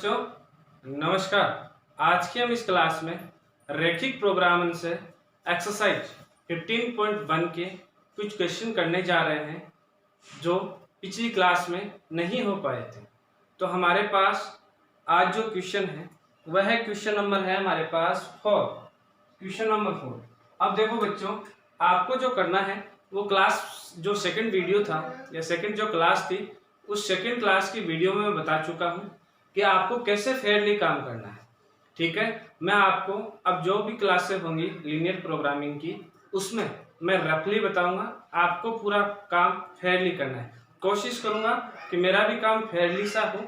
बच्चों नमस्कार। आज की हम इस क्लास में रैखिक प्रोग्रामिंग से एक्सरसाइज 15.1 के कुछ क्वेश्चन करने जा रहे हैं जो पिछली क्लास में नहीं हो पाए थे। तो हमारे पास आज जो क्वेश्चन है वह क्वेश्चन नंबर है हमारे पास 4। Question number 4। अब देखो बच्चों, आपको जो करना है वो क्लास जो सेकंड वीडियो था या सेकंड जो क्लास थी उस सेकंड क्लास की वीडियो में मैं बता चुका हूँ कि आपको कैसे फेयरली काम करना है। ठीक है, मैं आपको अब जो भी क्लासेस होंगी लीनियर प्रोग्रामिंग की उसमें मैं रफली बताऊंगा, आपको पूरा काम फेयरली करना है। कोशिश करूंगा कि मेरा भी काम फेयरली सा हो।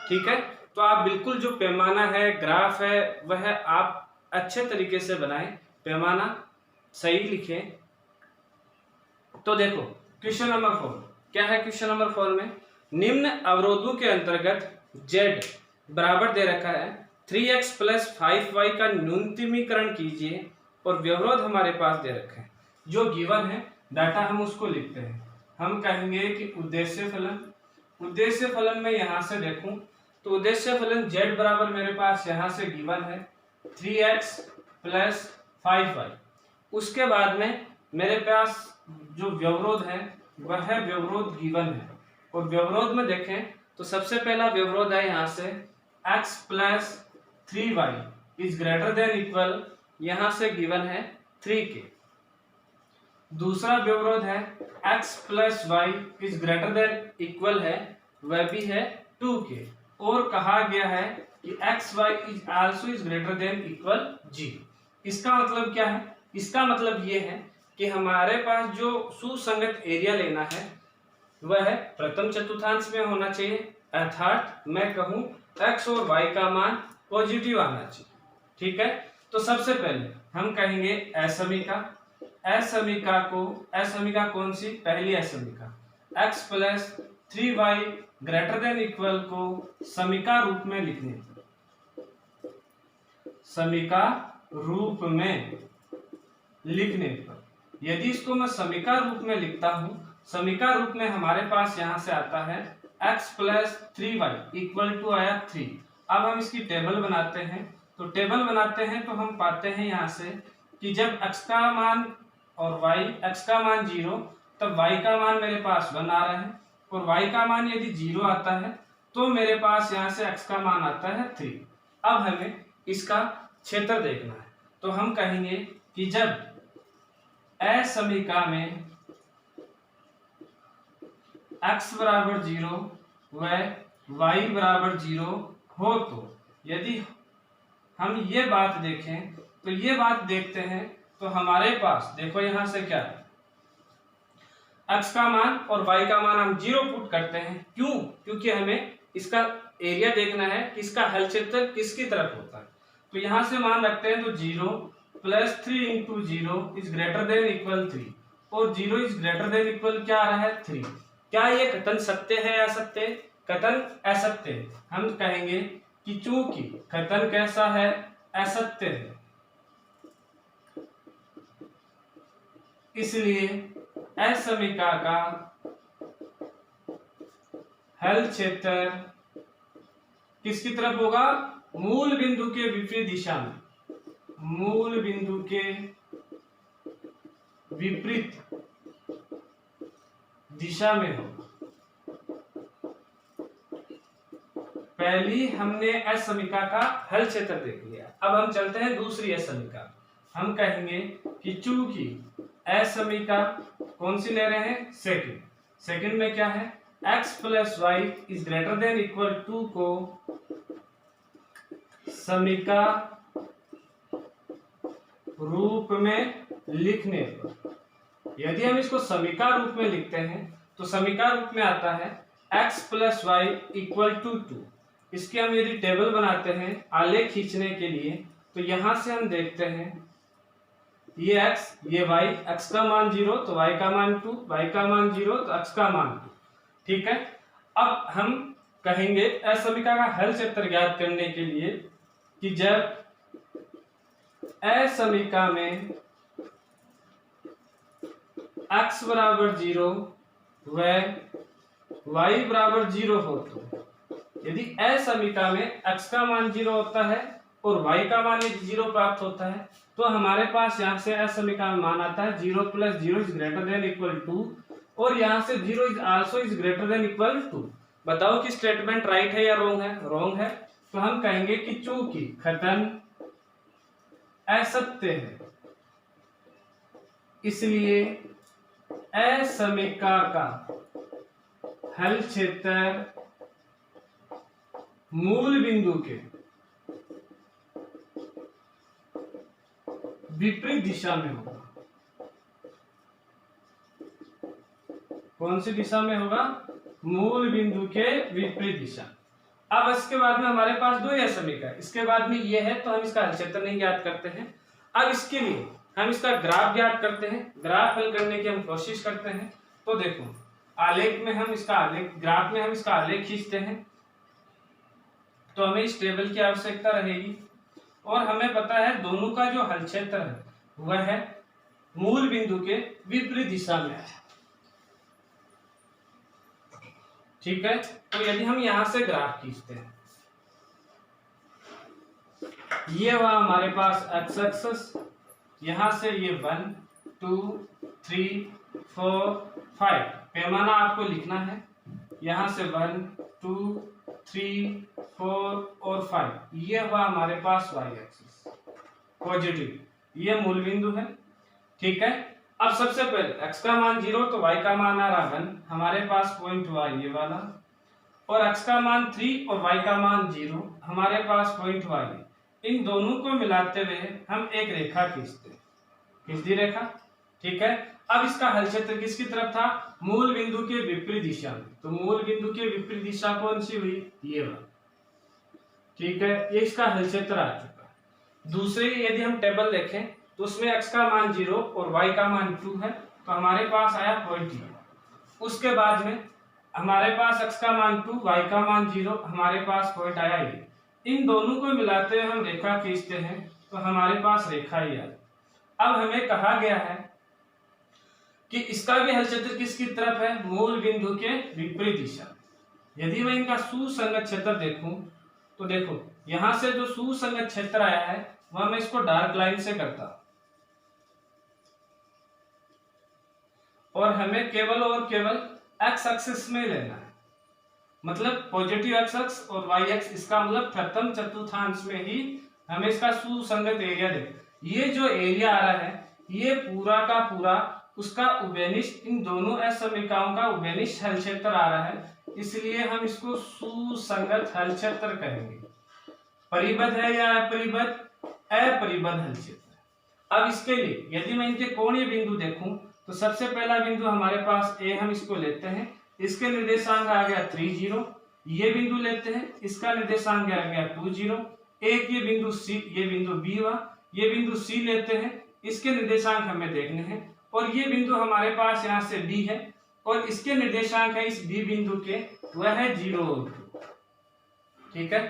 ठीक है, तो आप बिल्कुल जो पैमाना है ग्राफ है वह आप अच्छे तरीके से बनाएं, पैमाना सही लिखें। तो देखो क्वेश्चन नंबर 4 क्या है। क्वेश्चन नंबर 4 में निम्न अवरोधों के अंतर्गत z बराबर दे रखा है 3x + 5y का न्यूनतमीकरण कीजिए और व्यवरोध हमारे पास दे रखा है। जो गिवन है डाटा हम उसको लिखते हैं। हम कहेंगे कि उद्देश्य फलन में यहां से देखूं तो उद्देश्य फलन z बराबर मेरे पास यहां से गिवन है 3x + 5y। उसके बाद में मेरे पास जो व्यवरोध है वह व्यवरोध गिवन है और व्यवरोध में देखें तो सबसे पहला व्यवरोध है यहाँ से x + 3y > यहाँ से गिवन है 3 के। दूसरा व्यवरोध है x + y > है वह भी है 2 के। और कहा गया है कि xy > g। इसका मतलब क्या है? इसका मतलब ये है कि हमारे पास जो सुसंगत एरिया लेना है वह प्रथम चतुर्थांश में होना चाहिए, अर्थात मैं कहूं x और y का मान पॉजिटिव आना चाहिए। ठीक है, तो सबसे पहले हम कहेंगे असमीका कौन सी? पहली असमीका x + 3y > को समीका रूप में लिखने पर, समीका रूप में लिखने पर यदि इसको मैं समीका रूप में लिखता हूं, समीका रूप में हमारे पास यहां से आता है x + 3y = आया 3। अब हम इसकी टेबल बनाते हैं। तो टेबल बनाते हैं तो हम पाते हैं यहां से कि जब x का मान और x का मान 0 तब y का मान मेरे पास 1 आ रहा है और y का मान यदि 0 आता है तो मेरे पास यहां से x का मान आता है 3। अब हमें इसका क्षेत्र देखना है तो हम कहेंगे कि जब असमीका में x = 0 व y = 0 हो तो यदि हम ये बात देखें तो ये बात देखते हैं तो हमारे पास देखो यहां से क्या है, x का मान और y का मान हम 0 पुट करते हैं। क्यों? क्योंकि हमें इसका एरिया देखना है कि इसका हल क्षेत्र किसकी तरफ होता है। तो यहां से मान रखते हैं तो 0 + 3 × 0 > 3 और 0 > क्या आ रहा है 3। क्या ये कथन सत्य है या असत्य? कथन असत्य है। हम कहेंगे कि चूंकि कथन कैसा है? असत्य है, इसलिए असमीका का हल क्षेत्र किसकी तरफ होगा? मूल बिंदु के विपरीत दिशा में, मूल बिंदु के विपरीत दिशा में होगा। पहली हमने असमीका का हल क्षेत्र देख लिया। अब हम चलते हैं दूसरी असमीका। हम कहेंगे कि चूंकि असमीका कौन सी ले रहे हैं? सेकंड में क्या है? x + y > 2 को समीका रूप में लिखने पर, यदि हम इसको समीका रूप में लिखते हैं तो समीका रूप में आता है x + y = 2। इसके हम यदि टेबल बनाते हैं आलेख खींचने के लिए तो यहां से हम देखते हैं ये x ये y, x का मान 0 तो y का मान 2, y का मान 0 तो x का मान 2। ठीक है, अब हम कहेंगे असमीका का हल क्षेत्र ज्ञात करने के लिए कि जब असमीका में x = 0 व y = 0 हो तो यदि असमीका में x का मान 0 होता है और y का मान यदि 0 प्राप्त होता है तो हमारे पास यहाँ से असमीका में मान आता है 0 + 0 is greater than equal to, और यहाँ से 0 is also is greater than equal to. बताओ कि स्टेटमेंट राइट है या रॉन्ग है? रॉन्ग है। तो हम कहेंगे कि चूंकि कथन असत्य है इसलिए असमीका का हल क्षेत्र मूल बिंदु के विपरीत दिशा में होगा। कौन सी दिशा में होगा? मूल बिंदु के विपरीत दिशा। अब इसके बाद में हमारे पास दो यह समीकरण, इसके बाद में ये है तो हम इसका हल क्षेत्र नहीं ज्ञात करते हैं। अब इसके लिए हम इसका ग्राफ ज्ञात करते हैं। ग्राफ हल करने की हम कोशिश करते हैं। तो देखो आलेख में हम इसका आलेख, ग्राफ में हम इसका आलेख खींचते हैं तो हमें इस टेबल की आवश्यकता रहेगी और हमें पता है दोनों का जो हल क्षेत्र है वह है मूल बिंदु के विपरीत दिशा में है। ठीक है, तो यदि हम यहां से ग्राफ खींचते हैं, ये हुआ हमारे पास एक्स एक्सिस, यहां से ये 1 2 3 4 5 पैमाना आपको लिखना है। यहां से 1 2 3 4 और 5, ये हुआ हमारे पास y एक्सिस पॉजिटिव, ये मूल बिंदु है। ठीक है, अब सबसे पहले x का मान 0 तो y का मान आ रहा 1, हमारे पास पॉइंट y ये वाला, और x का मान 3 और y का मान 0, हमारे पास पॉइंट y। इन दोनों को मिलाते हुए हम एक रेखा खींचते हैं, खींच दी रेखा। ठीक है, अब इसका हल क्षेत्र किसकी तरफ था? मूल बिंदु के विपरीत दिशा में। तो मूल बिंदु के विपरीत दिशा कौन सी हुई? ये वाला। ठीक है, ये इसका हल क्षेत्र आ चुका है। दूसरे यदि हम टेबल देखें तो उसमें x का मान 0 और y का मान 2 है, तो हमारे पास आया पॉइंट ये। उसके बाद में हमारे पास x का मान 2 y का मान 0, हमारे पास पॉइंट आया ये। इन दोनों को मिलाते हुए हम रेखा खींचते हैं तो हमारे पास रेखा ही आया। अब हमें कहा गया है कि इसका भी हल क्षेत्र किसकी तरफ है? मूल बिंदु के विपरीत दिशा। यदि मैं इनका सुसंगत क्षेत्र देखूं तो देखो यहां से जो सुसंगत क्षेत्र आया है वह मैं इसको डार्क लाइन से करता हूं, और हमें केवल और केवल x एक्सिस में लेना है, मतलब पॉजिटिव x एक्स और y एक्स, इसका मतलब प्रथम चतुर्थांश में ही हमें इसका सुसंगत एरिया दे। ये जो एरिया आ रहा है ये पूरा का पूरा उसका उभयनिष्ठ, इन दोनों असमीकाओं का उभयनिष्ठ हल क्षेत्र आ रहा है, इसलिए हम इसको सुसंगत हल क्षेत्र कहेंगे। परिबद्ध है या अपरिबद्ध? अपरिबद्ध हल क्षेत्र। अब इसके लिए यदि मैं इनके कोणीय बिंदु देखूं तो सबसे पहला बिंदु हमारे पास A, हम इसको लेते हैं, इसके निर्देशांक आ गया 3 0। ये बिंदु लेते हैं, इसका निर्देशांक आ गया 2 0। एक ये बिंदु C, ये बिंदु B हुआ, ये बिंदु C लेते हैं, इसके निर्देशांक हमें देखने हैं, और ये बिंदु हमारे पास यहाँ से B है और इसके निर्देशांक है इस B बिंदु के, वह है 0 और 2। ठीक है,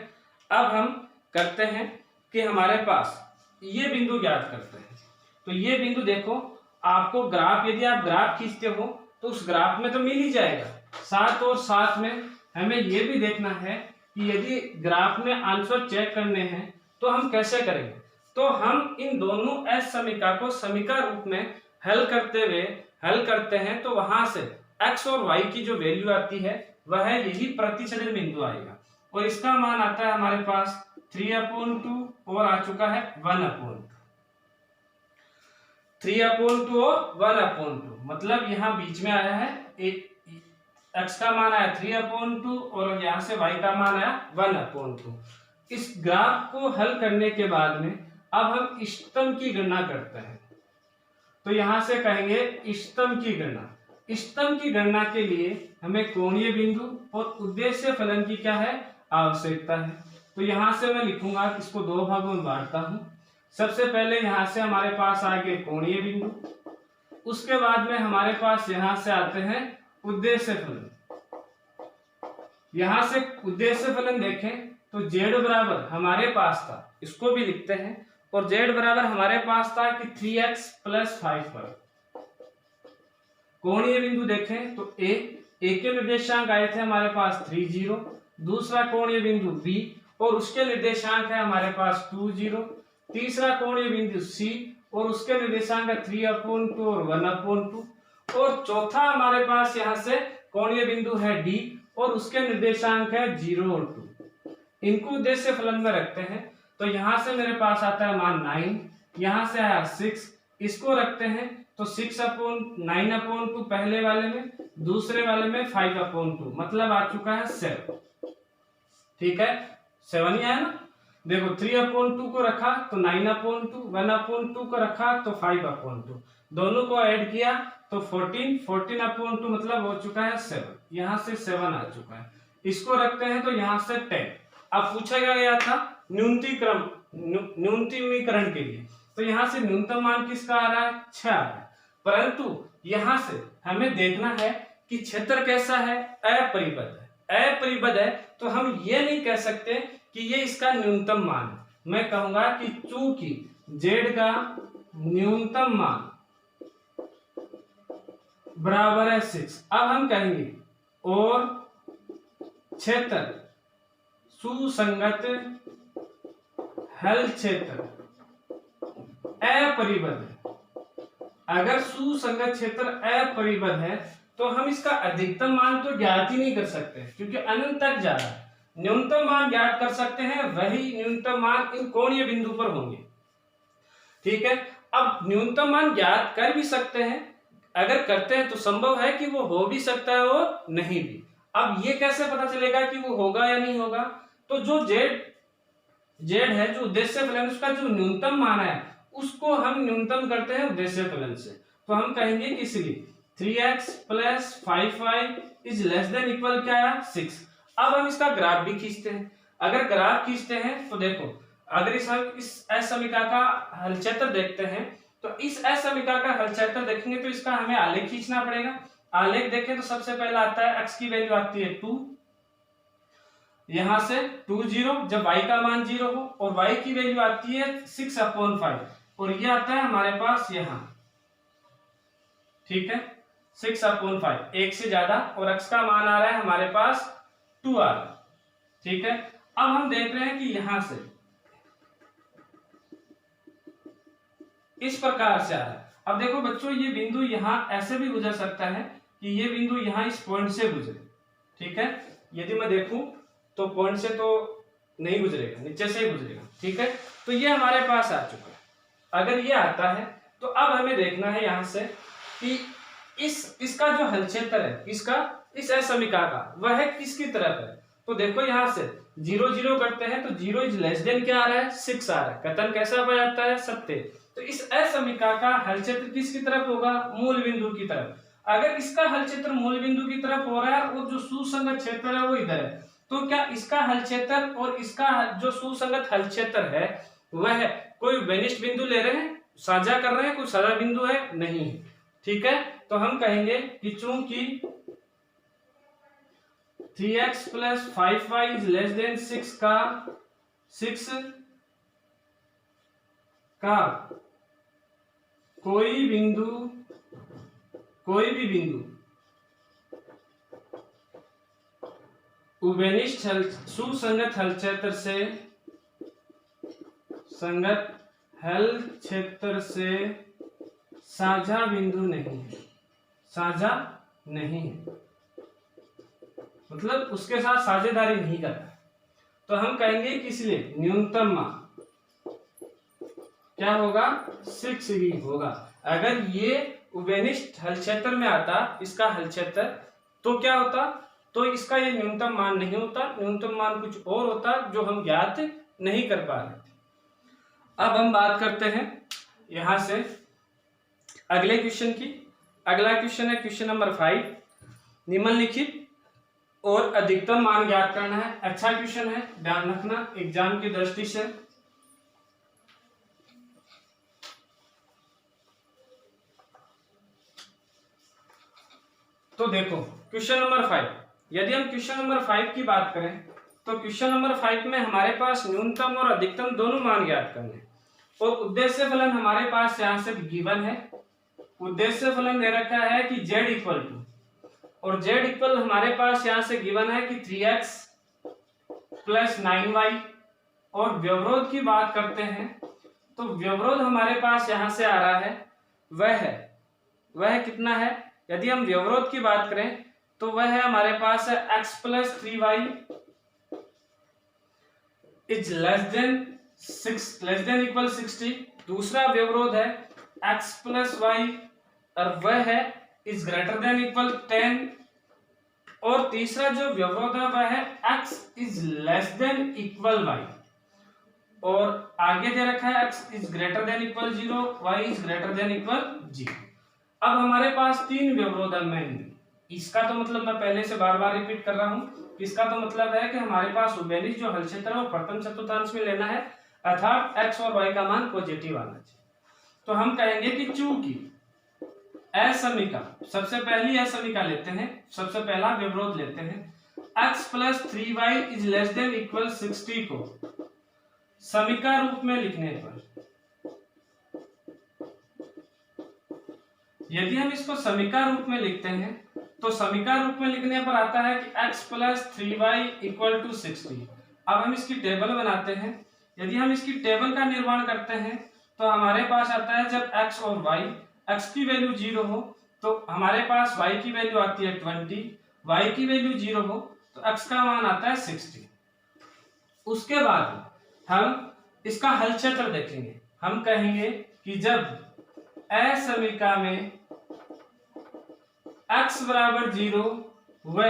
अब हम करते हैं कि हमारे पास ये बिंदु ज्ञात करते हैं। तो ये बिंदु देखो, आपको ग्राफ, यदि आप ग्राफ खींचते हो तो उस ग्राफ में तो मिल ही जाएगा, साथ और साथ में हमें ये भी देखना है कि यदि ग्राफ में आंसर चेक करने हैं तो हम कैसे करेंगे। तो हम इन दोनों असमीका को समीका रूप में हल करते हैं, तो वहां से x और y की जो वैल्यू आती है वह यही प्रतिच्छेदन बिंदु आएगा, और इसका मान आता है हमारे पास 3/2 और आ चुका है 1/2। 3/2 और 1/2, मतलब यहाँ बीच में आया है x का मान आया 3/2 और यहाँ से y का मान आया 1/2। इस ग्राफ को हल करने के बाद में अब हम इष्टतम की गणना करते हैं। तो यहां से कहेंगे इष्टतम की गणना। इष्टतम की गणना के लिए हमें कोणीय बिंदु और उद्देश्य फलन की क्या है? आवश्यकता है। तो यहां से मैं लिखूंगा, इसको दो भागों में बांटता हूं। सबसे पहले यहां से हमारे पास आ गए कोणीय बिंदु, उसके बाद में हमारे पास यहां से आते हैं उद्देश्य फलन। यहां से उद्देश्य फलन देखें तो z बराबर हमारे पास था, इसको भी लिखते हैं, और z बराबर हमारे पास था कि 3x + 5 पर। कोणीय बिंदु देखें तो a के निर्देशांक आए थे हमारे पास 3 0, दूसरा कोणीय बिंदु B और उसके निर्देशांक है हमारे पास 2 0, तीसरा कोणीय बिंदु C और उसके निर्देशांक है 3/2 और 1/2, और चौथा हमारे पास यहाँ से कोणीय बिंदु है D और उसके निर्देशांक है 0 और 2। इनको उद्देश्य फलन में रखते हैं तो यहाँ से मेरे पास आता है मान 9, यहाँ से आया 6, इसको रखते हैं तो 6/9/2 पहले वाले में, दूसरे वाले में 5/2, मतलब आ चुका है 7। ठीक है, 7 ही आया ना। देखो 3/2 को रखा तो 9/2, 1/2 को रखा तो 5/2, दोनों को ऐड किया तो 14, 14/2 मतलब हो चुका है 7। यहाँ से 7 आ चुका है, इसको रखते हैं तो यहाँ से 10। अब पूछा गया था न्यूनतमीकरण के लिए, तो यहाँ से न्यूनतम मान किसका आ रहा है, 6 आ रहा है। परंतु यहाँ से हमें देखना है कि क्षेत्र कैसा है, अपरिबद्ध है। अपरिबद्ध है तो हम ये नहीं कह सकते कि ये इसका न्यूनतम मान है। मैं कहूंगा कि चूंकि z का न्यूनतम मान बराबर है 6, अब हम कहेंगे और क्षेत्र सुसंगत हल क्षेत्र अपरिबद्ध है। अगर सुसंगत क्षेत्र अपरिबद्ध है तो हम इसका अधिकतम मान तो ज्ञात ही नहीं कर सकते क्योंकि अनंत तक जा रहा है। न्यूनतम मान ज्ञात कर सकते हैं, वही न्यूनतम मान इन कोणीय बिंदु पर होंगे। ठीक है, अब न्यूनतम मान ज्ञात कर भी सकते हैं, अगर करते हैं तो संभव है कि वो हो भी सकता है और नहीं भी। अब ये कैसे पता चलेगा कि वो होगा या नहीं होगा, तो जो z है, जो उद्देश्य फलन, उसका जो न्यूनतम मान है उसको हम न्यूनतम करते हैं उद्देश्य फलन से। तो हम कहेंगे कि इसलिए 3x + 5y is less than equal क्या है, 6। अब हम इसका ग्राफ भी खींचते हैं। अगर ग्राफ खींचते हैं तो देखो, अगर इस असमीका का हल क्षेत्र देखते हैं तो इस असमीका का हल क्षेत्र देखेंगे तो इसका हमें आलेख खींचना पड़ेगा। आलेख देखें तो सबसे पहला आता है x की वैल्यू आती है 2, यहां से 2 0 जब y का मान 0 हो, और y की वैल्यू आती है 6/5 और ये आता है हमारे पास यहां। ठीक है, 6/5 एक से ज्यादा, और x का मान आ रहा है हमारे पास 2 आ रहा है। ठीक है, अब हम देख रहे हैं कि यहां से इस प्रकार से आ रहा है। अब देखो बच्चों, ये बिंदु यहां ऐसे भी गुजर सकता है कि ये बिंदु यहां इस पॉइंट से गुजरे। ठीक है, यदि मैं देखूं तो पॉइंट से तो नहीं गुजरेगा, नीचे से ही गुजरेगा। ठीक है, तो ये हमारे पास आ चुका है। अगर ये आता है तो अब हमें देखना है यहां से कि इसका जो हल क्षेत्र है, इसका इस असमीका का, वह किसकी तरफ है। तो देखो यहां से 0 0 करते हैं तो 0 इज लेस देन क्या आ रहा है, 6 आ रहा है। कथन कैसा पाया जाता है, सत्य। तो इस असमीका का हल क्षेत्र किसकी तरफ होगा, मूल बिंदु की तरफ। अगर इसका हल क्षेत्र मूल बिंदु की तरफ हो रहा है और जो सुसंगत क्षेत्र है वो इधर है, तो क्या इसका हल क्षेत्र और इसका जो सुसंगत हल क्षेत्र है वह कोई विनिष्ट बिंदु ले रहे हैं, साझा कर रहे हैं, कोई साझा बिंदु है, नहीं है। ठीक है, तो हम कहेंगे कि चूंकि 3x + 5y is less then 6 का कोई भी बिंदु उभयनिष्ठ सुसंगत हल क्षेत्र से साझा बिंदु नहीं है, साझा नहीं है, मतलब उसके साथ साझेदारी नहीं करता। तो हम कहेंगे कि इसलिए न्यूनतम मान क्या होगा, 6 ही होगा। अगर ये उभयनिष्ठ हल क्षेत्र में आता, इसका हल क्षेत्र, तो क्या होता, तो इसका ये न्यूनतम मान नहीं होता, न्यूनतम मान कुछ और होता जो हम ज्ञात नहीं कर पा रहे थे। अब हम बात करते हैं यहां से अगले क्वेश्चन की। अगला क्वेश्चन है क्वेश्चन नंबर 5। निम्नलिखित और अधिकतम मान ज्ञात करना है। अच्छा क्वेश्चन है, ध्यान रखना एग्जाम की दृष्टि से। तो देखो क्वेश्चन नंबर 5, यदि हम क्वेश्चन नंबर 5 की बात करें तो क्वेश्चन नंबर 5 में हमारे पास न्यूनतम और अधिकतम दोनों मान ज्ञात करने, और उद्देश्य फलन हमारे पास यहां से गिवन है। उद्देश्य फलन दे रखा है कि z इक्वल टू, और z इक्वल हमारे पास यहां से गिवन है कि 3x प्लस 9y। और व्यवरोध की बात करते हैं तो व्यवरोध हमारे पास यहां से आ रहा है, वह कितना है? यदि हम व्यवरोध की बात करें तो वह है हमारे पास है x plus 3y is less than equal 60। दूसरा व्यवरोध है x प्लस y और वह है इज ग्रेटर देन इक्वल 10। और तीसरा जो व्यवरोध है वह है x is less than equal y और आगे दे रखा है x is greater than equal 0, y is greater than equal 0। अब हमारे पास तीन व्यवरोध है। इसका तो मतलब मैं पहले से बार बार रिपीट कर रहा हूं, इसका तो मतलब है कि हमारे पास उभयनिष्ठ जो हल क्षेत्र है वो प्रथम चतुर्थांश में लेना है, अर्थात x और y का मान पॉजिटिव आना चाहिए। तो हम कहेंगे कि चूंकि असमीका, सबसे पहली असमीका लेते हैं, सबसे पहला व्यवरोध लेते हैं, x plus 3y is less than equal 60 को समीका रूप में लिखने पर, यदि हम इसको समीका रूप में लिखते हैं तो समीका रूप में लिखने पर आता है कि x plus 3y equal to 60। अब हम इसकी टेबल बनाते हैं। यदि हम इसकी टेबल का निर्माण करते हैं तो हमारे पास आता है जब x और y, x की वैल्यू 0 हो तो हमारे पास y की वैल्यू आती है 20, y की वैल्यू 0 हो तो x का मान आता है 60। उसके बाद हम इसका हल क्षेत्र देखेंगे। हम कहेंगे कि जब असमीका में x बराबर 0 व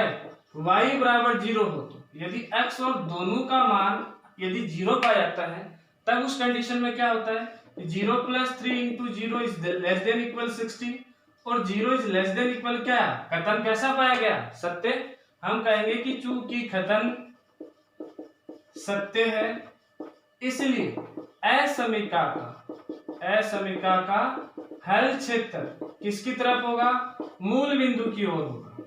y बराबर 0 हो तो यदि x और दोनों का मान यदि 0 पाया जाता है तब उस कंडीशन में क्या होता है, 0 plus 3 into 0 is less than equal 60 और 0 इज लेस देन इक्वल क्या, कथन कैसा पाया गया, सत्य। हम कहेंगे कि चूंकि कथन सत्य है इसलिए असमीका का हल क्षेत्र किसकी तरफ होगा, मूल बिंदु की ओर होगा,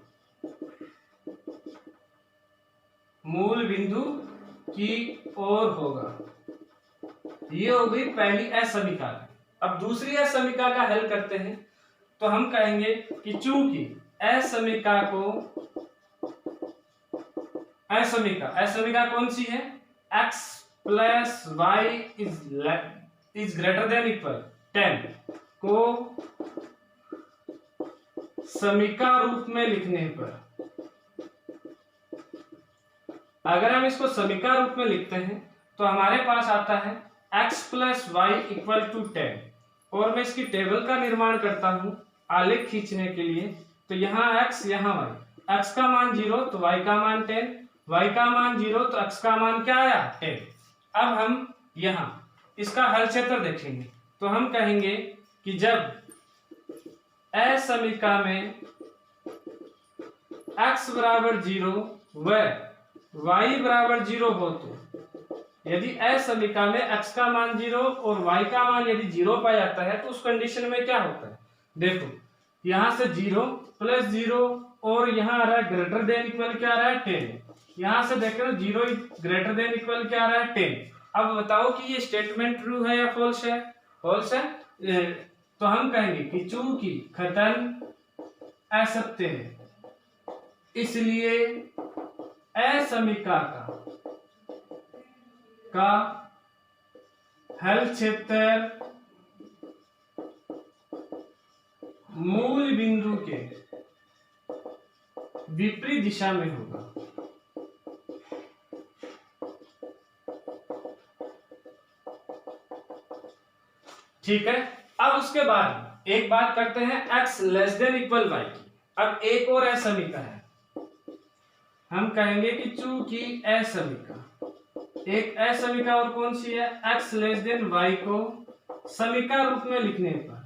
मूल बिंदु की ओर होगा। ये हो गई पहली असमीका। अब दूसरी असमीका का हल करते हैं तो हम कहेंगे कि चूंकि असमीका कौन सी है, x plus y is greater than equal 10 को समीका रूप में लिखने पर, अगर हम इसको समीका रूप में लिखते हैं तो हमारे पास आता है x plus y equal to 10 और मैं इसकी टेबल का निर्माण करता हूं आलेख खींचने के लिए। तो यहाँ x यहाँ y, x का मान 0 तो y का मान 10, y का मान 0 तो x का मान क्या आया 10। अब हम यहाँ इसका हल क्षेत्र देखेंगे तो हम कहेंगे कि जब असमीका में x बराबर 0 व y बराबर 0 हो तो यदि असमीका में x का मान 0 और y का मान यदि 0 पाया जाता है तो उस कंडीशन में क्या होता है, देखो यहां से 0 प्लस 0 और यहाँ आ रहा है ग्रेटर देन इक्वल क्या आ रहा है 10, यहां से देख रहे हो 0 ग्रेटर देन इक्वल क्या आ रहा है 10। अब बताओ कि ये स्टेटमेंट ट्रू है या फॉल्स है, फॉल्स है। तो हम कहेंगे कि चूंकि कथन असत्य है इसलिए असमीका का हल क्षेत्र मूल बिंदु के विपरीत दिशा में होगा। ठीक है। अब उसके बाद एक बात करते हैं x less than equal y की। अब एक और असमीका है, हम कहेंगे कि चूंकि असमीका, एक असमीका और कौन सी है, x लेस देन y को समीका रूप में लिखने पर,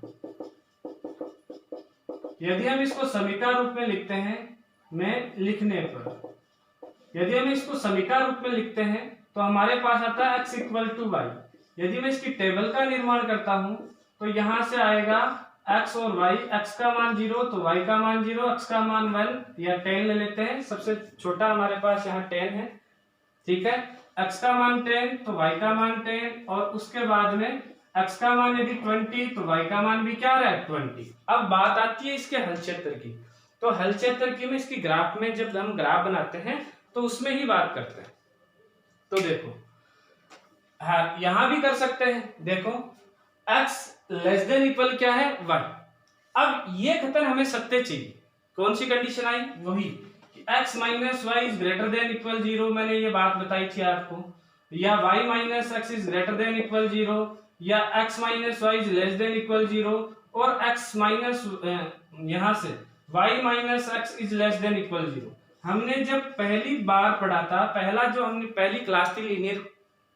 यदि हम इसको समीका रूप में लिखते हैं यदि हम इसको समीका रूप में लिखते हैं तो हमारे पास आता है x इक्वल टू वाई। यदि मैं इसकी टेबल का निर्माण करता हूं तो यहां से आएगा x और y, x का मान 0 तो y का मान 0, x का मान 1 या 10 ले लेते हैं, सबसे छोटा हमारे पास यहाँ 10 है। ठीक है, x का मान 10 तो y का मान 10 और उसके बाद में x का मान यदि 20 तो y का मान भी क्या रहा है 20। अब बात आती है इसके हल क्षेत्र की। तो हल क्षेत्र की में इसकी ग्राफ में जब हम ग्राफ बनाते हैं तो उसमें ही बात करते हैं। तो देखो हाँ यहां भी कर सकते हैं। देखो x लेस देन इक्वल क्या है y। अब ये खतर हमें सत्य चाहिए। कौन सी कंडीशन आई? वही x minus y is greater than equal 0, मैंने ये बात बताई थी आपको, या y minus x is greater than equal 0, या x minus y is less than equal 0, और x माइनस यहां से y minus x is less than equal 0। हमने जब पहली बार पढ़ा था, पहला जो हमने पहली क्लास थी लीनियर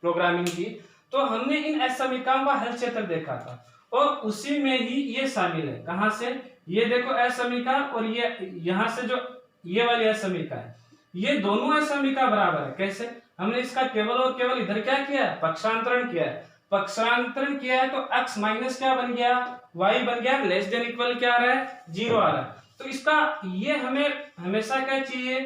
प्रोग्रामिंग की, तो हमने इन असमीकरणों का हल क्षेत्र देखा था और उसी में ही ये शामिल है। कहां से? ये देखो असमीकरण और ये यहां से जो ये वाली असमीकरण है, ये दोनों असमीकरण बराबर है। कैसे? हमने इसका केवल और केवल इधर क्या किया है? पक्षांतरण किया है। पक्षांतरण किया है तो x माइनस क्या बन गया? y बन गया। लेस देन इक्वल क्या आ रहा है? 0 आ रहा है। तो इसका ये हमें हमेशा क्या चाहिए?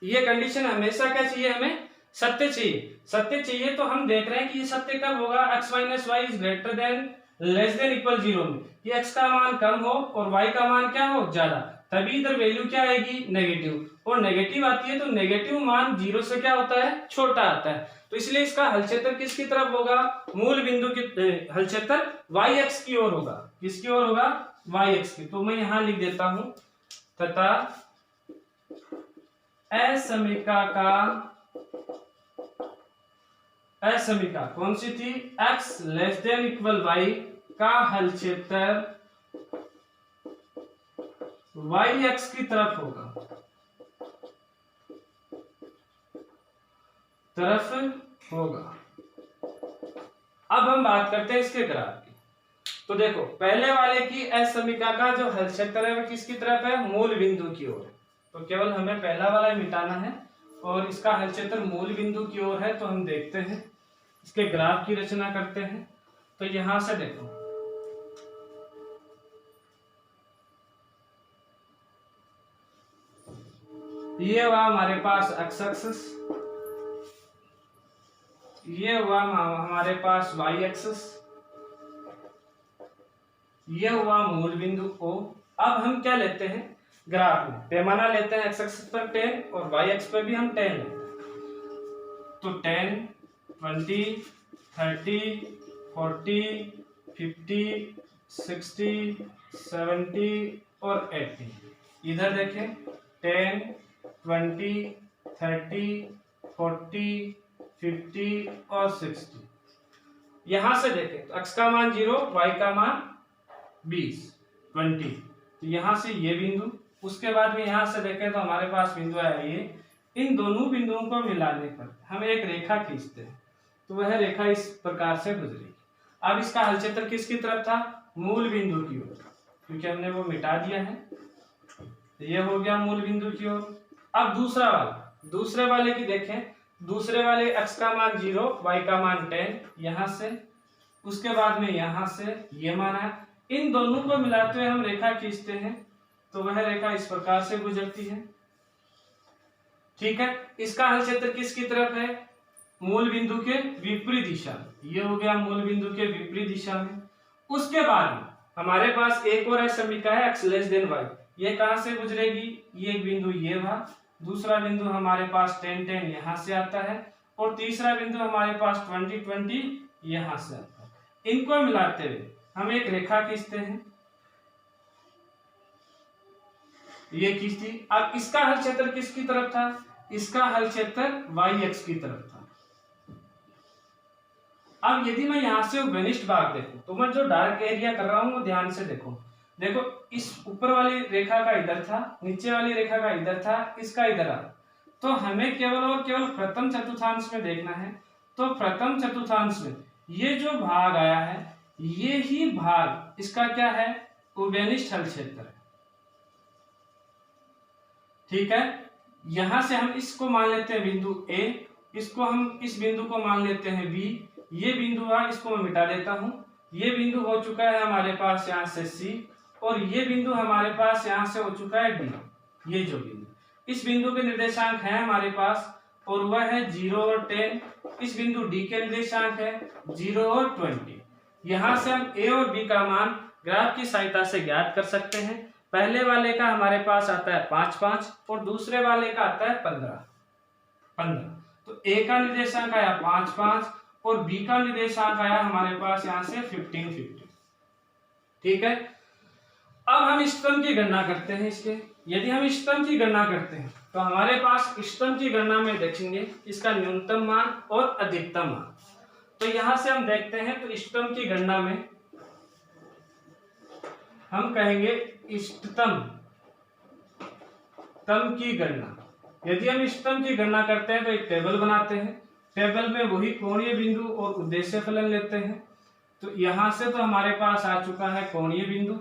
ये कंडीशन हमेशा क्या चाहिए? हमें सत्य चाहिए। सत्य चाहिए तो हम देख रहे हैं कि ये सत्य कब होगा? x minus y is greater than less than equal 0 में ये x का मान कम हो और y का मान क्या हो? ज्यादा, तभी इधर वैल्यू क्या आएगी? नेगेटिव। और नेगेटिव आती है तो नेगेटिव मान 0 से क्या होता है? छोटा आता है। तो इसलिए इसका हल क्षेत्र किसकी तरफ होगा? मूल बिंदु की हल क्षेत्र y x की ओर होगा। किसकी ओर होगा? y x की। तो मैं यहां लिख देता हूं तथा असमीकरण कौन सी थी? x less than equal y का हल क्षेत्र y x की तरफ होगा, अब हम बात करते हैं इसके ग्राफ की। तो देखो पहले वाले की असमीकरण का जो हल क्षेत्र है वह किसकी तरफ है? मूल बिंदु की ओर। तो केवल हमें पहला वाला मिटाना है और इसका हल क्षेत्र मूल बिंदु की ओर है। तो हम देखते हैं इसके ग्राफ की रचना करते हैं। तो यहां से देखो ये हुआ हमारे पास x एक्सिस, ये हुआ हमारे पास y एक्सिस, ये हुआ मूल बिंदु O। अब हम क्या लेते हैं? ग्राफ में पैमाना लेते हैं। x एक्सिस पर 10 और y एक्सिस पर भी हम 10 लेते हैं। तो 10, 20, 30, 40, 50, 60, 70 और 80। इधर देखें 10, 20, 30, 40, 50 और 60। यहां से देखें तो x का मान 0, y का मान 20, 20। तो यहां से ये बिंदु, उसके बाद में यहां से देखें तो हमारे पास बिंदु आया ये। इन दोनों बिंदुओं को मिलाने पर हम एक रेखा खींचते हैं तो वह रेखा इस प्रकार से गुजरेगी। अब इसका हल क्षेत्र किसकी तरफ था? मूल बिंदु की ओर, क्योंकि हमने वो मिटा दिया है। तो ये हो गया मूल बिंदु की ओर। अब दूसरा वाला, दूसरे वाले की देखें। दूसरे वाले x का मान 0, y का मान 10, यहां से उसके बाद में यहां से ये मान है। इन दोनों को मिलाते हुए हम रेखा खींचते हैं तो वह रेखा इस प्रकार से गुजरती है। ठीक है, इसका हल क्षेत्र किसकी तरफ है? मूल बिंदु के विपरीत दिशा में। ये हो गया मूल बिंदु के विपरीत दिशा में। उसके बाद में हमारे पास एक और समीकरण है x लेस देन y। ये कहां से गुजरेगी? ये एक बिंदु ये हुआ, दूसरा बिंदु हमारे पास 10, 10 यहां से आता है और तीसरा बिंदु हमारे पास 20, 20 यहां से आता है। इनको मिलाते हुए हम एक रेखा खींचते हैं। ये खींचती। अब इसका हल क्षेत्र किसकी तरफ था? इसका हल क्षेत्र y x की तरफ था। अब यदि मैं यहां से घनिष्ठ भाग देखूं तो मैं जो डार्क एरिया कर रहा हूं वो ध्यान से देखो। देखो इस ऊपर वाली रेखा का इधर था, नीचे वाली रेखा का इधर था, इसका इधर आ। तो हमें केवल और केवल प्रथम चतुर्थांश में देखना है। तो प्रथम चतुर्थांश में ये जो भाग आया है, ये ही भाग इसका क्या है? उभयनिष्ठ हल क्षेत्र है। ठीक है, यहां से हम इसको मान लेते हैं बिंदु A, इसको हम इस बिंदु को मान लेते हैं B। ये बिंदु है, इसको मैं मिटा देता हूं। ये बिंदु हो चुका है हमारे पास यहां से C और ये बिंदु हमारे पास यहां से हो चुका है D। ये जो बिंदु, इस बिंदु के निर्देशांक है हमारे पास और वह है 0 और 10। इस बिंदु D के निर्देशांक है 0 और 20। यहां से हम A और B का मान ग्राफ की सहायता से ज्ञात कर सकते हैं। पहले वाले का हमारे पास आता है 5, 5 और दूसरे वाले का आता है 15, 15। तो ए का निर्देशांक आया 5 5 और बी का निर्देशांक आया हमारे पास यहाँ से 15 15। ठीक है, अब हम इष्टतम की गणना करते हैं इसके। यदि हम इष्टतम की गणना करते हैं तो हमारे पास इष्टतम की गणना में देखेंगे इसका न्यूनतम मान और अधिकतम मान। तो यहां से हम देखते हैं, तो इष्टतम की गणना में हम कहेंगे इष्टतम की गणना। यदि हम इष्टतम की गणना करते हैं तो एक टेबल बनाते हैं, टेबल में वही कोणीय बिंदु और उद्देश्य फलन लेते हैं। तो यहां से तो हमारे पास आ चुका है कोणीय बिंदु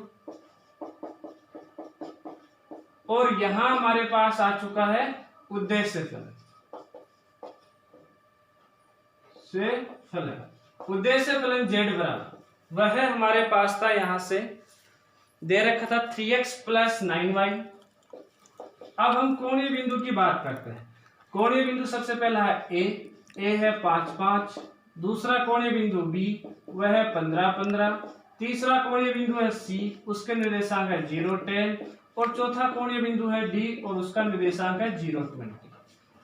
और यहां हमारे पास आ चुका है उद्देश्य फलन। उद्देश्य फलन z बराबर वह हमारे पास था, यहां से दे रखा था 3x + 9y। अब हम कोणीय बिंदु की बात करते हैं। कोणीय बिंदु सबसे पहला है ए है 5 5, दूसरा कोणीय बिंदु बी वह है 15 15, तीसरा कोणीय बिंदु है सी, उसके निर्देशांक है 0 10 और चौथा कोणीय बिंदु है डी और उसका निर्देशांक है 0 20।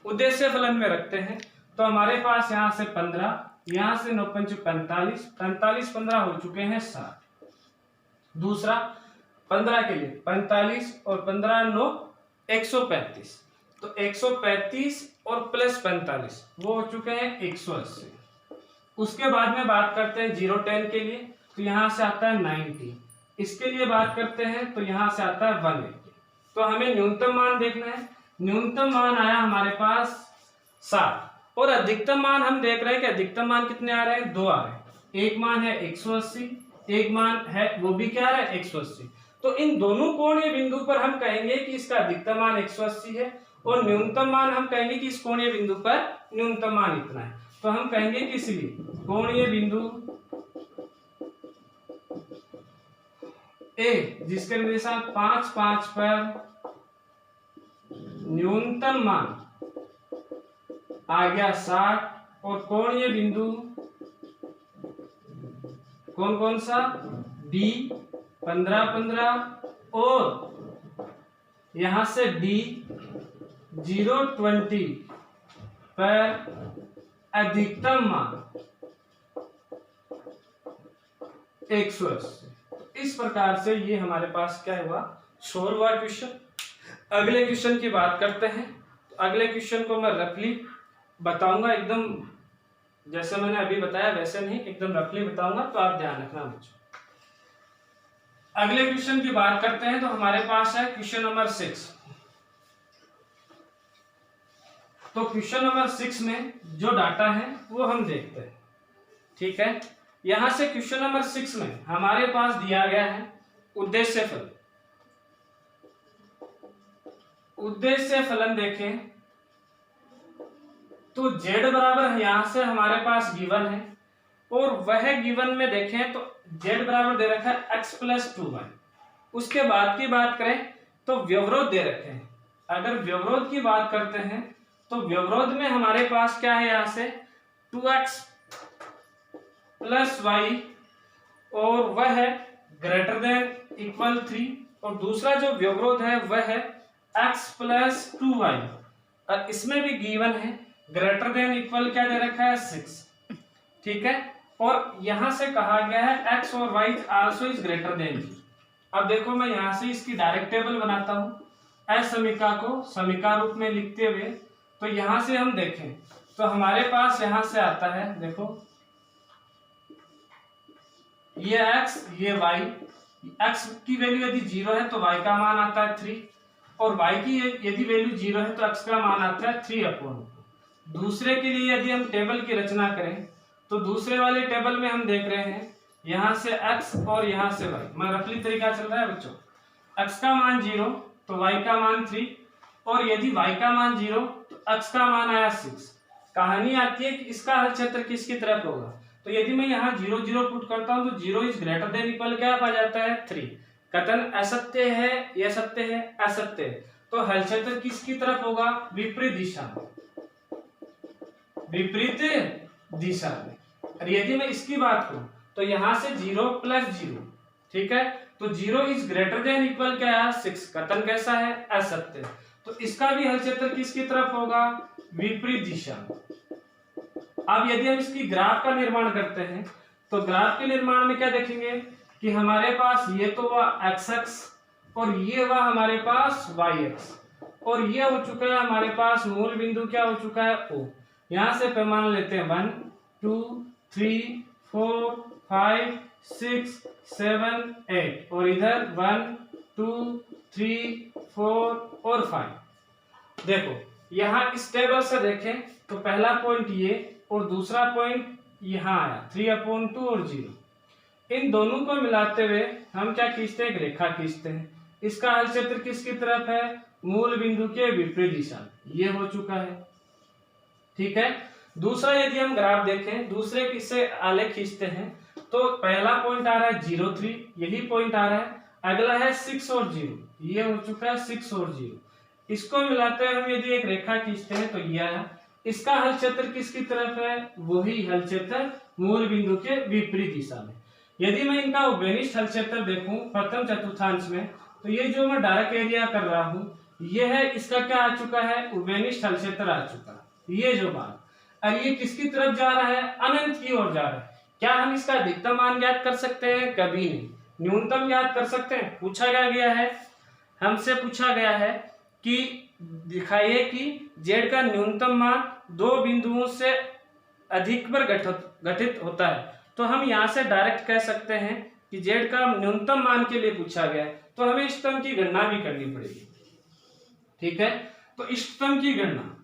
उद्देश्य फलन में रखते हैं तो हमारे पास यहाँ से 15, यहाँ से 9 5 45, 45 15 हो चुके हैं 60। दूसरा 15 के लिए 45 और 15 9 135, तो 135 और प्लस 45 वो हो चुके हैं 180। उसके बाद में बात करते हैं 0 10 के लिए, तो यहाँ से आता है 90। इसके लिए बात करते हैं तो यहाँ से आता है 180। तो हमें न्यूनतम मान देखना है। न्यूनतम मान आया हमारे पास 7 और अधिकतम मान हम देख रहे हैं कि अधिकतम मान कितने आ रहे हैं, 2 आ रहे हैं। एक मान है 180, एक मान है वो भी क्या आ रहा है 180। तो इन दोनों कोणीय बिंदु पर हम कहेंगे कि इसका अधिकतम मान 180 है और न्यूनतम मान हम कहेंगे कि इस कोणीय बिंदु पर न्यूनतम मान इतना है। तो हम कहेंगे कि इसलिए कोणीय बिंदु ए जिसके निर्देशांक 5 5 पर न्यूनतम मान आ गया 60 और कोणीय बिंदु कौन कौन सा, बी 15 15 और यहां से डी 0 20 पर अधिकतम मान 180। इस प्रकार से ये हमारे पास क्या हुआ, 16वां क्वेश्चन। अगले क्वेश्चन की बात करते हैं। तो अगले क्वेश्चन को मैं रफली बताऊंगा, एकदम जैसे मैंने अभी बताया वैसे नहीं, एकदम रफली बताऊंगा, तो आप ध्यान रखना मुझे। अगले क्वेश्चन की बात करते हैं तो हमारे पास है क्वेश्चन नंबर 6। तो क्वेश्चन नंबर 6 में जो डाटा है वो हम देखते हैं। ठीक है, यहां से क्वेश्चन नंबर 6 में हमारे पास दिया गया है उद्देश्य फलन। उद्देश्य फलन देखें तो z बराबर यहां से हमारे पास गिवन है और वह गिवन में देखें तो z बराबर दे रखा है x + 2y। उसके बाद की बात करें तो व्यवरोध दे रखे हैं। अगर व्यवरोध की बात करते हैं तो व्यवरोध में हमारे पास क्या है, यहां से 2x + y और वह है > 3, और दूसरा जो व्यवरोध है वह है x + 2y और इसमें भी गिवन है > क्या दे रखा है 6। ठीक है, और यहां से कहा गया है x और y also is greater then 0। अब देखो मैं यहां से इसकी डायरेक्ट टेबल बनाता हूं असमीका को समीका रूप में लिखते हुए। तो यहां से हम देखें तो हमारे पास यहां से आता है, देखो ये x ये y, x की वैल्यू यदि 0 है तो y का मान आता है 3 और y की यदि वैल्यू 0 है तो x का मान आता है 3/2। दूसरे के लिए यदि हम टेबल की रचना करें तो दूसरे वाले टेबल में हम देख रहे हैं यहां से x और यहां से y। मैं रफली तरीका चल रहा है बच्चों, x का मान 0 तो y का मान 3 और यदि y का मान 0 तो x का मान आया 6। कहानी आती है कि इसका हल क्षेत्र किसकी तरफ होगा। तो यदि मैं यहाँ 0 0 पुट करता हूं तो 0 इज ग्रेटर देन इक्वल क्या आ जाता है 3। कथन असत्य है, यह सत्य है, असत्य है। तो हल क्षेत्र किसकी तरफ होगा, विपरीत दिशा में, विपरीत दिशा में। और यदि मैं इसकी बात करूं तो यहां से 0 + 0, ठीक है, तो 0 इज ग्रेटर देन इक्वल क्या है 6। कथन कैसा है, असत्य। तो इसका भी हल क्षेत्र किसकी तरफ होगा, विपरीत दिशा में। अब यदि हम इसकी ग्राफ का निर्माण करते हैं तो ग्राफ के निर्माण में क्या देखेंगे कि हमारे पास ये तो हुआ एक्स एक्स और ये हुआ हमारे पास वाई एक्स और ये हो चुका है हमारे पास मूल बिंदु क्या हो चुका है ओ। यहां से पैमाना लेते हैं 1 2 3 4 5 6 7 8 और इधर 1 2 3 4 और 5। देखो यहाँ इस टेबल से देखें तो पहला पॉइंट ये और दूसरा पॉइंट यहाँ आया 3/2 और 0। इन दोनों को मिलाते हुए हम क्या खींचते हैं, एक रेखा खींचते हैं। इसका हल क्षेत्र किसकी तरफ है, मूल बिंदु के विपरीत दिशा में। ये हो चुका है, ठीक है। दूसरा यदि हम ग्राफ देखें, दूसरे किससे आलेख खींचते हैं तो पहला पॉइंट आ रहा है 0 3, यही पॉइंट आ रहा है। अगला है 6 और 0, ये हो चुका है 6 और 0। इसको मिलाते हुए हम यदि एक रेखा खींचते हैं तो ये आया। इसका हल क्षेत्र किसकी तरफ है, वही हल क्षेत्र मूल बिंदु के विपरीत दिशा में। यदि मैं इनका उभयनिष्ठ हल क्षेत्र देखूं प्रथम चतुर्थांश में तो ये जो मैं डार्क एरिया कर रहा हूं ये है, इसका क्या आ चुका है, उभयनिष्ठ हल क्षेत्र आ चुका है। ये जो बात, और ये किसकी तरफ जा रहा है, अनंत की ओर जा रहा है। क्या हम इसका अधिकतम मान ज्ञात कर सकते हैं, कभी नहीं। न्यूनतम ज्ञात कर सकते हैं, पूछा गया है, हमसे पूछा गया है कि दिखाइए कि जेड का न्यूनतम मान दो बिंदुओं से अधिक पर गठित होता है। तो हम यहाँ से डायरेक्ट कह सकते हैं कि जेड का न्यूनतम मान के लिए पूछा गया है तो हमें इष्टतम की गणना भी करनी पड़ेगी, ठीक है। तो इष्टतम की गणना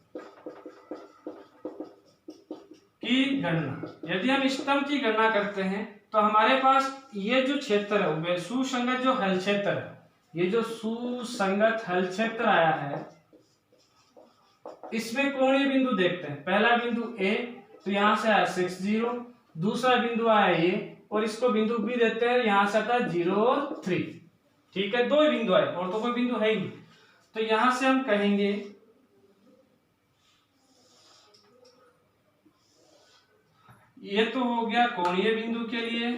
यदि हम इष्टतम की गणना करते हैं तो हमारे पास ये जो क्षेत्र है सुसंगत जो हल क्षेत्र है, ये जो सुसंगत हल क्षेत्र आया है इसमें कोणीय बिंदु देखते हैं। पहला बिंदु ए तो यहां से आया 6 0, दूसरा बिंदु आया ए और इसको बिंदु बी देते हैं, यहां से आता है 0 और 3, ठीक है। दो ही बिंदु आए और तो कोई बिंदु है ही नहीं। तो यहां से हम कहेंगे ये तो हो गया कोणीय बिंदु के लिए,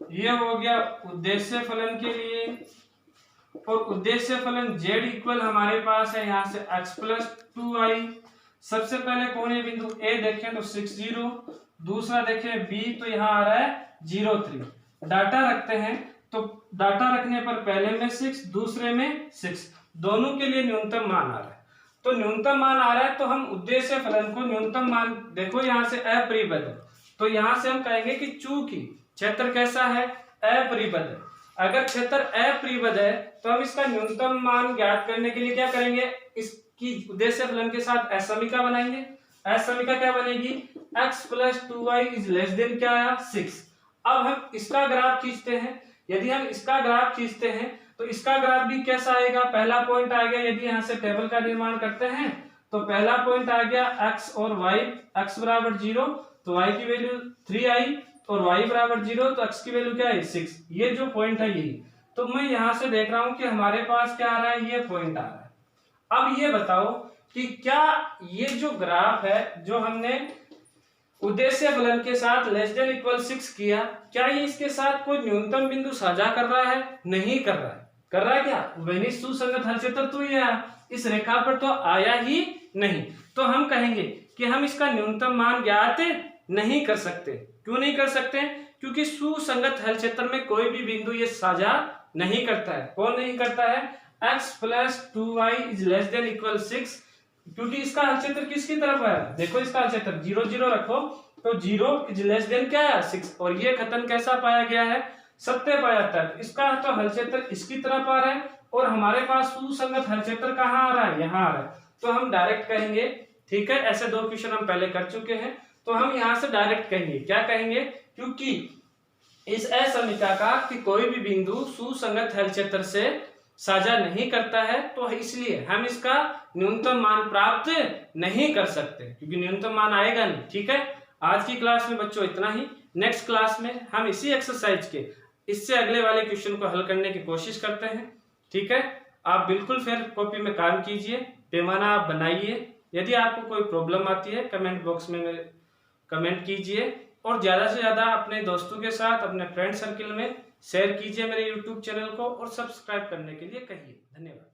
ये हो गया उद्देश्य फलन के लिए। और उद्देश्य फलन z इक्वल हमारे पास है यहाँ से x प्लस 2i। सबसे पहले कोणीय बिंदु a देखें तो 6 0, दूसरा देखें b तो यहाँ आ रहा है 0 3। डाटा रखते हैं तो डाटा रखने पर पहले में 6 दूसरे में 6, दोनों के लिए न्यूनतम मान आ रहा है। तो न्यूनतम मान आ रहा है तो हम उद्देश्य फलन को न्यूनतम मान, देखो यहाँ से अपरिबद्ध, तो यहाँ से हम कहेंगे कि चूंकि क्षेत्र कैसा है, अपरिबद्ध। अगर क्षेत्र अपरिबद्ध है तो हम इसका न्यूनतम मान ज्ञात करने के लिए क्या करेंगे, इसकी उद्देश्य फलन के साथ असमीका बनाएंगे। असमीका क्या बनेगी, x plus 2y is less then क्या आया 6। अब हम इसका ग्राफ खींचते हैं। यदि हम इसका ग्राफ खींचते हैं तो इसका ग्राफ भी कैसा आएगा, पहला पॉइंट आ गया, यदि यहाँ से टेबल का निर्माण करते हैं तो पहला पॉइंट आ गया x और y, x बराबर 0 तो y की वैल्यू 3 आई और y बराबर 0 तो x की वैल्यू क्या है 6। ये जो पॉइंट है यही, तो मैं यहां से देख रहा हूं कि हमारे पास क्या आ रहा है, ये पॉइंट आ रहा है। अब ये बताओ कि क्या ये जो ग्राफ है जो हमने उद्देश्य फलन के साथ लेस देन इक्वल 6 किया, क्या ये इसके साथ कोई न्यूनतम बिंदु साझा कर रहा है, नहीं कर रहा है। कर रहा है क्या, उभयनिष्ठ सुसंगत हल क्षेत्र तो ये इस रेखा पर तो आया ही नहीं। तो हम कहेंगे कि हम इसका न्यूनतम मान ज्ञात नहीं कर सकते। क्यों नहीं कर सकते, क्योंकि सुसंगत हल क्षेत्र में कोई भी बिंदु ये साझा नहीं करता है। कौन नहीं करता है, x plus 2y is less than equal 6, क्योंकि इसका हल क्षेत्र किसकी तरफ है, देखो इसका हल क्षेत्र 0 0 रखो तो 0 इज लेस देन क्या है 6, और ये कथन कैसा पाया गया है, सत्य पाया जाता है। इसका तो हल क्षेत्र इसकी तरफ आ रहा है और हमारे पास सुसंगत हल क्षेत्र कहाँ आ रहा है, यहाँ आ रहा है। तो हम डायरेक्ट कहेंगे, ठीक है, ऐसे दो क्वेश्चन हम पहले कर चुके हैं, तो हम यहां से डायरेक्ट कहेंगे, क्या कहेंगे, क्योंकि इस असमीका का कि कोई भी बिंदु सुसंगत हल क्षेत्र से साझा नहीं करता है तो इसलिए हम इसका न्यूनतम मान प्राप्त नहीं कर सकते, क्योंकि न्यूनतम मान आएगा नहीं। ठीक है, आज की क्लास में बच्चों इतना ही। नेक्स्ट क्लास में हम इसी एक्सरसाइज के इससे अगले वाले क्वेश्चन को हल करने की कोशिश करते हैं। ठीक है, आप बिल्कुल फिर कॉपी में काम कीजिए, पैमाना आप बनाइए। यदि आपको कोई प्रॉब्लम आती है कमेंट बॉक्स में कमेंट कीजिए, और ज़्यादा से ज़्यादा अपने दोस्तों के साथ अपने फ्रेंड सर्किल में शेयर कीजिए मेरे YouTube चैनल को, और सब्सक्राइब करने के लिए कहिए। धन्यवाद।